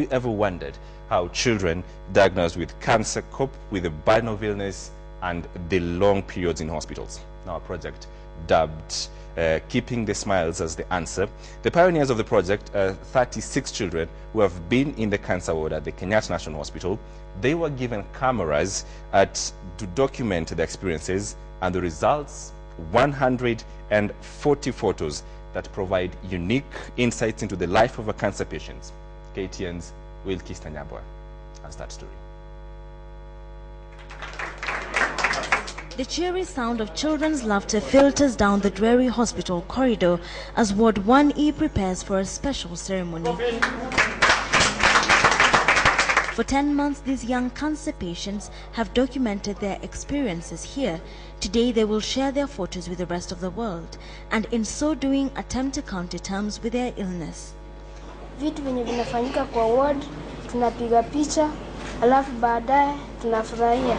you ever wondered how children diagnosed with cancer cope with the burden of illness and the long periods in hospitals? Now, a project dubbed Keeping the Smiles as the answer. The pioneers of the project are 36 children who have been in the cancer ward at the Kenyatta National Hospital. They were given cameras to document their experiences, and the results, 140 photos that provide unique insights into the life of a cancer patient. KTN's Kenyatta has that story. The cheery sound of children's laughter filters down the dreary hospital corridor as Ward 1E prepares for a special ceremony. For 10 months, these young cancer patients have documented their experiences here. Today, they will share their photos with the rest of the world, and in so doing, attempt to come to terms with their illness. Vitu venye vinafanyika kwa ward, tunapiga picha, alafu baadaye tunafurahia.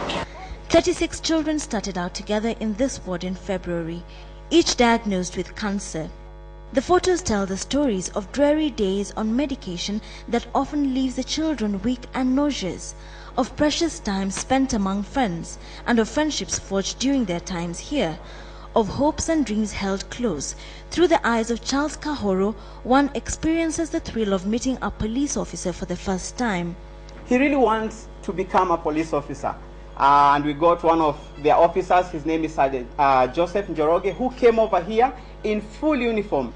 36 children started out together in this ward in February, each diagnosed with cancer. The photos tell the stories of dreary days on medication that often leaves the children weak and nauseous, of precious time spent among friends, and of friendships forged during their times here, of hopes and dreams held close. Through the eyes of Charles Kahoro, one experiences the thrill of meeting a police officer for the first time. He really wants to become a police officer. And we got one of their officers, his name is Sergeant Joseph Njoroge, who came over here in full uniform.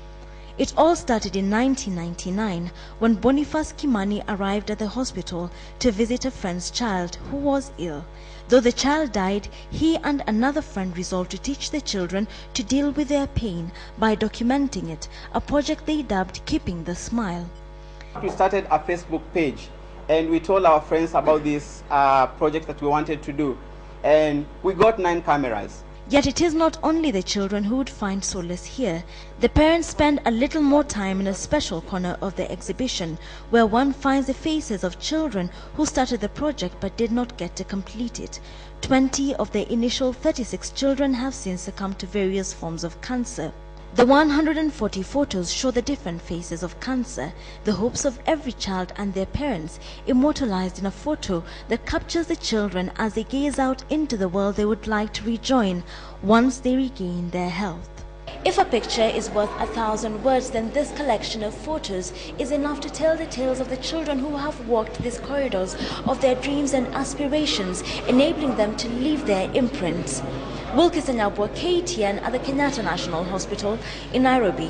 It all started in 1999 when Boniface Kimani arrived at the hospital to visit a friend's child who was ill. Though the child died, he and another friend resolved to teach the children to deal with their pain by documenting it, a project they dubbed Keeping the Smile. We started a Facebook page, and we told our friends about this project that we wanted to do, and we got 9 cameras. Yet it is not only the children who would find solace here. The parents spend a little more time in a special corner of the exhibition, where one finds the faces of children who started the project but did not get to complete it. 20 of the initial 36 children have since succumbed to various forms of cancer. The 140 photos show the different faces of cancer, the hopes of every child and their parents, immortalized in a photo that captures the children as they gaze out into the world they would like to rejoin once they regain their health. If a picture is worth 1,000 words, then this collection of photos is enough to tell the tales of the children who have walked these corridors of their dreams and aspirations, enabling them to leave their imprints. Kenyatta, KTN at the Kenyatta National Hospital in Nairobi.